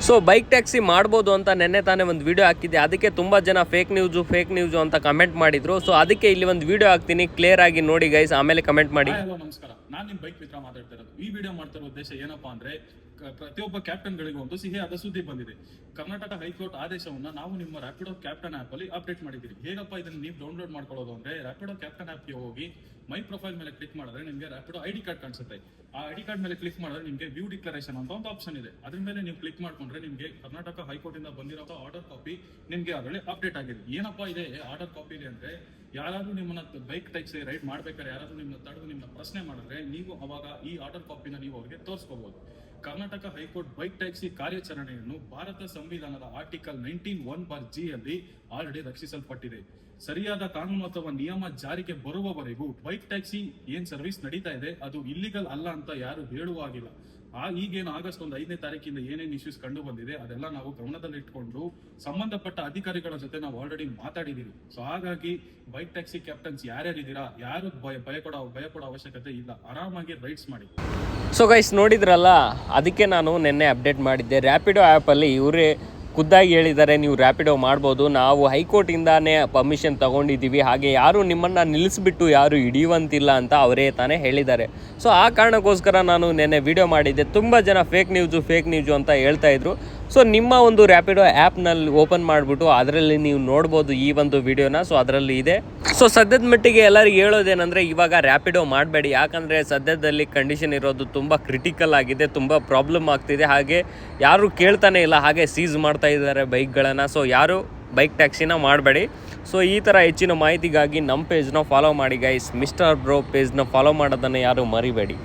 So bike taxi ಮಾಡ್ಬೋದು ಅಂತ ನೆನ್ನೆ ತಾನೇ ಒಂದು ವಿಡಿಯೋ ಹಾಕಿದ್ದೆ. ಅದಕ್ಕೆ ತುಂಬ ಜನ ಫೇಕ್ ನ್ಯೂಸು ಅಂತ ಕಮೆಂಟ್ ಮಾಡಿದ್ರು. ಸೊ ಅದಕ್ಕೆ ಇಲ್ಲಿ ಒಂದು ವಿಡಿಯೋ ಹಾಕ್ತೀನಿ, ಕ್ಲಿಯರ್ ಆಗಿ ನೋಡಿ ಗೈಸ್, ಆಮೇಲೆ ಕಮೆಂಟ್ ಮಾಡಿ. ನಮಸ್ಕಾರ, ನಾನು ನಿಮ್ಮ ಬೈಕ್ ಮಿತ್ರ ಮಾತಾಡ್ತಾ ಇರೋದು. ಈ ವಿಡಿಯೋ ಮಾಡ್ತಿರೋ ಉದ್ದೇಶ ಏನಪ್ಪಾ ಅಂದ್ರೆ, ಪ್ರತಿಯೊಬ್ಬ ಕ್ಯಾಪ್ಟನ್ಗಳಿಗೂ ಒಂದು ಸಿಹಿಯಾದ ಸುದ್ದಿ ಬಂದಿದೆ. ಕರ್ನಾಟಕ ಹೈಕೋರ್ಟ್ ಆದೇಶವನ್ನ ನಾವು ನಿಮ್ಮ ರ್ಯಾಪಿಡೋ ಕ್ಯಾಪ್ಟನ್ ಆಪ್ ಅಲ್ಲಿ ಅಪ್ಡೇಟ್ ಮಾಡಿದ್ದೀವಿ. ಹೇಗಪ್ಪ ಇದನ್ನ ನೀವು ಡೌನ್ಲೋಡ್ ಮಾಡ್ಕೊಳ್ಳೋದು ಅಂದ್ರೆ, ರ್ಯಾಪಿಡೋ ಕ್ಯಾಪ್ಟನ್ ಆಪ್ಗೆ ಹೋಗಿ ಮೈ ಪ್ರೊಫೈಲ್ ಮೇಲೆ ಕ್ಲಿಕ್ ಮಾಡಿದ್ರೆ ನಿಮಗೆ ರ್ಯಾಪಿಡೋ ಐಡಿ ಕಾರ್ಡ್ ಕಾಣಿಸುತ್ತೆ. ಆ ಐಡಿ ಕಾರ್ಡ್ ಮೇಲೆ ಕ್ಲಿಕ್ ಮಾಡಿದ್ರೆ ನಿಮಗೆ ವ್ಯೂ ಡಿಕ್ಲರೇಷನ್ ಅಂತ ಒಂದು ಆಪ್ಷನ್ ಇದೆ. ಅದ್ರ ಮೇಲೆ ನೀವು ಕ್ಲಿಕ್ ಮಾಡ್ಕೊಂಡ್ರೆ ನಿಮಗೆ ಕರ್ನಾಟಕ ಹೈಕೋರ್ಟ್ ಇಂದ ಬಂದಿರೋ ಆರ್ಡರ್ ಕಾಪಿ ನಿಮಗೆ ಅದರಲ್ಲಿ ಅಪ್ಡೇಟ್ ಆಗಿದೆ. ಏನಪ್ಪಾ ಇದೆ ಆರ್ಡರ್ ಕಾಪಿ ಇದೆ ಅಂದ್ರೆ, ಯಾರಾದ್ರೂ ನಿಮ್ಮನ್ನ ಬೈಕ್ ಟ್ಯಾಕ್ಸಿ ರೈಡ್ ಮಾಡ್ಬೇಕಾದ್ರೆ ಯಾರಾದ್ರೂ ನಿಮ್ಮನ್ನ ತಡೆದು ನಿಮ್ಮನ್ನ ಪ್ರಶ್ನೆ ಮಾಡಿದ್ರೆ ನೀವು ಅವಾಗ ಈ ಆರ್ಡರ್ ಕಾಪಿನ ನೀವು ಅವ್ರಿಗೆ ತೋರಿಸ್ಕೋಬಹುದು. ಕರ್ನಾಟಕ ಹೈಕೋರ್ಟ್ ಬೈಕ್ ಟ್ಯಾಕ್ಸಿ ಕಾರ್ಯಾಚರಣೆಯನ್ನು ಭಾರತ ಸಂವಿಧಾನದ ಆರ್ಟಿಕಲ್ 19(1)(g) ಅಲ್ಲಿ ಆಲ್ರೆಡಿ ರಕ್ಷಿಸಲ್ಪಟ್ಟಿದೆ. ಸರಿಯಾದ ಕಾನೂನು ಅಥವಾ ನಿಯಮ ಜಾರಿಗೆ ಬರುವವರೆಗೂ ಬೈಕ್ ಟ್ಯಾಕ್ಸಿ ಏನ್ ಸರ್ವಿಸ್ ನಡೀತಾ ಇದೆ ಅದು ಇಲ್ಲಿಗಲ್ ಅಲ್ಲ ಅಂತ ಯಾರು ಹೇಳುವಾಗಿಲ್ಲ. ಈಗೇನು ಆಗಸ್ಟ್ 5ನೇ ತಾರೀಕಿಂದ ಏನೇನು ಇಶ್ಯೂಸ್ ಕಂಡು ಬಂದಿದೆ ಅದೆಲ್ಲ ನಾವು ಗಮನದಲ್ಲಿ ಇಟ್ಕೊಂಡು ಸಂಬಂಧಪಟ್ಟ ಅಧಿಕಾರಿಗಳ ಜೊತೆ ನಾವು ಆಲ್ರೆಡಿ ಮಾತಾಡಿದೀವಿ. ಸೊ ಹಾಗಾಗಿ ಬೈಕ್ ಟ್ಯಾಕ್ಸಿ ಕ್ಯಾಪ್ಟನ್ಸ್ ಯಾರ್ಯಾರಿದ್ದೀರಾ, ಯಾರು ಭಯ ಪಡೋ ಅವಶ್ಯಕತೆ ಇಲ್ಲ, ಆರಾಮಾಗಿ ರೈಡ್ಸ್ ಮಾಡಿ. ಸೊ ಗೈಸ್ ನೋಡಿದ್ರಲ್ಲ, ಅದಕ್ಕೆ ನಾನು ನಿನ್ನೆ ಅಪ್ಡೇಟ್ ಮಾಡಿದ್ದೆ. ರ್ಯಾಪಿಡೋ ಆ್ಯಪಲ್ಲಿ ಇವರೇ ಖುದ್ದಾಗಿ ಹೇಳಿದ್ದಾರೆ, ನೀವು ರ್ಯಾಪಿಡೋ ಮಾಡ್ಬೋದು, ನಾವು ಹೈಕೋರ್ಟಿಂದಾನೇ ಪರ್ಮಿಷನ್ ತೊಗೊಂಡಿದ್ದೀವಿ, ಹಾಗೆ ಯಾರು ನಿಮ್ಮನ್ನು ನಿಲ್ಲಿಸ್ಬಿಟ್ಟು ಯಾರು ಹಿಡಿಯುವಂತಿಲ್ಲ ಅಂತ ಅವರೇ ತಾನೇ ಹೇಳಿದ್ದಾರೆ. ಸೊ ಆ ಕಾರಣಕ್ಕೋಸ್ಕರ ನಾನು ನಿನ್ನೆ ವಿಡಿಯೋ ಮಾಡಿದ್ದೆ. ತುಂಬ ಜನ ಫೇಕ್ ನ್ಯೂಸು ಅಂತ ಹೇಳ್ತಾಯಿದ್ರು. ಸೊ ನಿಮ್ಮ ಒಂದು ರ್ಯಾಪಿಡೋ ಆ್ಯಪ್ನಲ್ಲಿ ಓಪನ್ ಮಾಡಿಬಿಟ್ಟು ಅದರಲ್ಲಿ ನೀವು ನೋಡ್ಬೋದು ಈ ಒಂದು ವಿಡಿಯೋನ. ಸೊ ಅದರಲ್ಲಿ ಇದೆ. ಸೊ ಸದ್ಯದ ಮಟ್ಟಿಗೆ ಎಲ್ಲರಿಗೂ ಹೇಳೋದೇನೆಂದರೆ, ಇವಾಗ ರ್ಯಾಪಿಡೋ ಮಾಡಬೇಡಿ, ಯಾಕಂದರೆ ಸದ್ಯದಲ್ಲಿ ಕಂಡೀಷನ್ ಇರೋದು ತುಂಬ ಕ್ರಿಟಿಕಲ್ ಆಗಿದೆ, ತುಂಬ ಪ್ರಾಬ್ಲಮ್ ಆಗ್ತಿದೆ, ಹಾಗೆ ಯಾರು ಕೇಳ್ತಾನೆ ಇಲ್ಲ, ಹಾಗೆ ಸೀಸ್ ಮಾಡ್ತಾ ಇದ್ದಾರೆ ಬೈಕ್ಗಳನ್ನು. ಸೊ ಯಾರು ಬೈಕ್ ಟ್ಯಾಕ್ಸಿನ ಮಾಡಬೇಡಿ. ಸೊ ಈ ಥರ ಹೆಚ್ಚಿನ ಮಾಹಿತಿಗಾಗಿ ನಮ್ಮ ಪೇಜ್ನ ಫಾಲೋ ಮಾಡಿ ಗೈಸ್. ಮಿಸ್ಟರ್ ಬ್ರೋ ಪೇಜ್ನ ಫಾಲೋ ಮಾಡೋದನ್ನು ಯಾರು ಮರಿಬೇಡಿ.